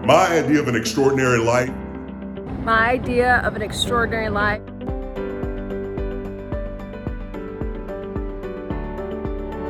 My idea of an extraordinary life. My idea of an extraordinary life.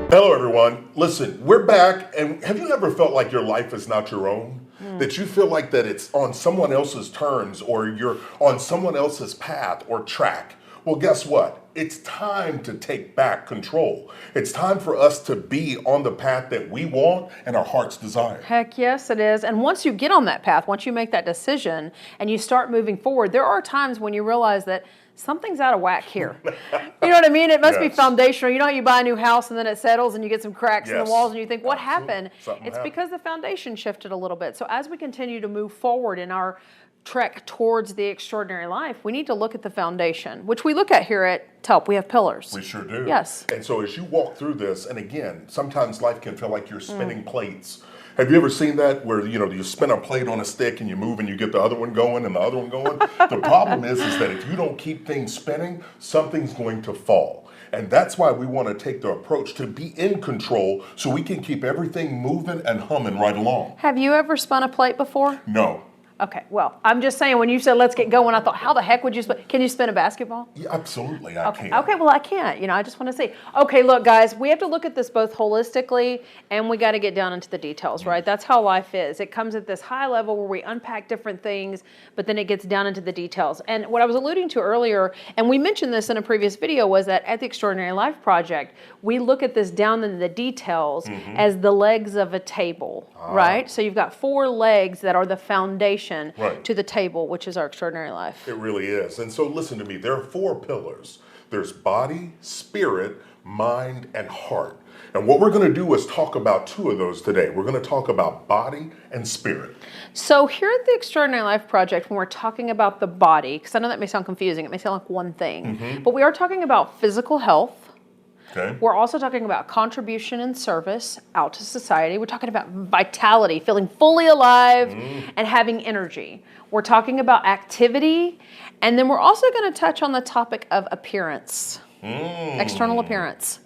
Hello, everyone. Listen, we're back, and have you ever felt like your life is not your own? That you feel like that it's on someone else's terms, or you're on someone else's path or track? Well, guess what? It's time to take back control. It's time for us to be on the path that we want and our heart's desire. Heck yes, it is. And once you get on that path, once you make that decision and you start moving forward, there are times when you realize that something's out of whack here. You know what I mean? It must be foundational. You know how you buy a new house and then it settles and you get some cracks in the walls and you think, what happened? It's because the foundation shifted a little bit. So as we continue to move forward in our trek towards the extraordinary life, we need to look at the foundation, which we look at here at TELP. We have pillars. We sure do. Yes. And so as you walk through this, and again, sometimes life can feel like you're spinning plates. Have you ever seen that where, you spin a plate on a stick and you move and you get the other one going and the other one going? The problem is that if you don't keep things spinning, something's going to fall. And that's why we want to take the approach to be in control so we can keep everything moving and humming right along. Have you ever spun a plate before? No. Okay, well, I'm just saying, when you said let's get going, I thought, how the heck would you spin? Can you spin a basketball? Yeah, absolutely, I can. Okay, well, I can't. I just want to say, okay, look, guys, we have to look at this both holistically and we got to get down into the details, right? That's how life is. It comes at this high level where we unpack different things, but then it gets down into the details. And what I was alluding to earlier, and we mentioned this in a previous video, was that at the Extraordinary Life Project, we look at this down in the details as the legs of a table, right? So you've got 4 legs that are the foundation to the table, which is our extraordinary life. It really is. And so listen to me, there are 4 pillars. There's body, spirit, mind, and heart. And what we're going to do is talk about 2 of those today. We're going to talk about body and spirit. So here at the Extraordinary Life Project, when we're talking about the body, because I know that may sound confusing, it may sound like one thing, but we are talking about physical health. Okay. We're also talking about contribution and service out to society. We're talking about vitality, feeling fully alive and having energy. We're talking about activity. And then we're also going to touch on the topic of appearance. External appearance.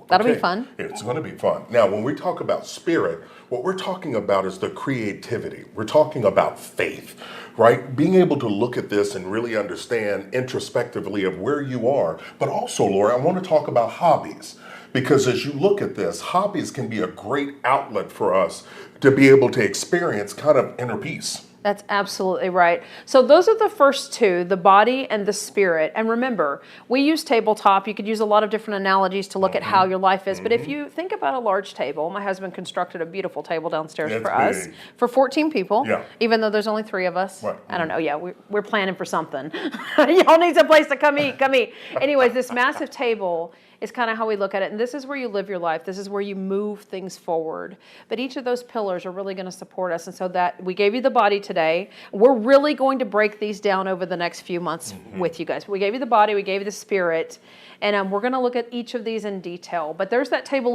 That'll be fun. It's going to be fun. Now, when we talk about spirit, what we're talking about is the creativity. We're talking about faith, right? Being able to look at this and really understand introspectively of where you are. But also, Laura, I want to talk about hobbies. Because as you look at this, hobbies can be a great outlet for us to be able to experience kind of inner peace. That's absolutely right. So those are the first 2, the body and the spirit. And remember, we use tabletop. You could use a lot of different analogies to look at how your life is. But if you think about a large table, my husband constructed a beautiful table downstairs for us for 14 people, even though there's only 3 of us. Right. I don't know. Yeah, we're planning for something. Y'all need some place to come eat. Come eat. Anyways, this massive table is kind of how we look at it. And this is where you live your life. This is where you move things forward. But each of those pillars are really going to support us. And so that we gave you the body today. We're really going to break these down over the next few months with you guys. We gave you the body, we gave you the spirit, and we're going to look at each of these in detail. But there's that table,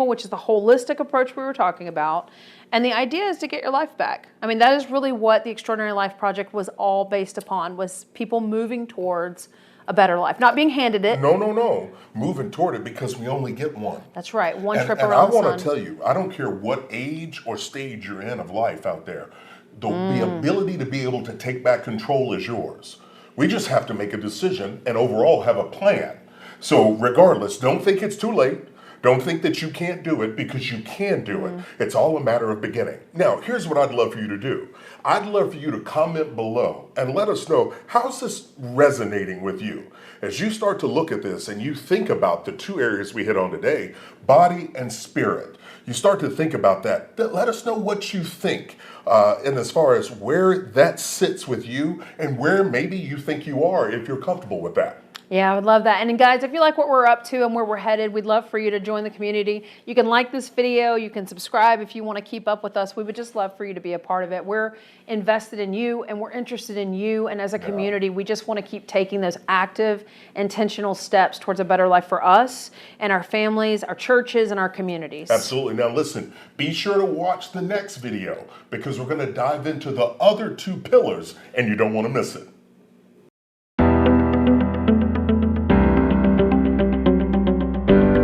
which is the holistic approach we were talking about. And the idea is to get your life back. I mean, that is really what the Extraordinary Life Project was all based upon, was people moving towards a better life, not being handed it. No. Moving toward it, because we only get one. That's right. One trip around the sun. And I want to tell you, I don't care what age or stage you're in of life out there. The ability to be able to take back control is yours. We just have to make a decision and overall have a plan. So regardless, don't think it's too late. Don't think that you can't do it, because you can do it. It's all a matter of beginning. Now, here's what I'd love for you to do. I'd love for you to comment below and let us know, how's this resonating with you? As you start to look at this and you think about the 2 areas we hit on today, body and spirit, you start to think about that. Let us know what you think. And as far as where that sits with you and where maybe you think you are, if you're comfortable with that. Yeah, I would love that. And guys, if you like what we're up to and where we're headed, we'd love for you to join the community. You can like this video. You can subscribe if you want to keep up with us. We would just love for you to be a part of it. We're invested in you and we're interested in you. And as a community, we just want to keep taking those active, intentional steps towards a better life for us and our families, our churches, and our communities. Absolutely. Now listen, be sure to watch the next video, because we're going to dive into the other 2 pillars and you don't want to miss it.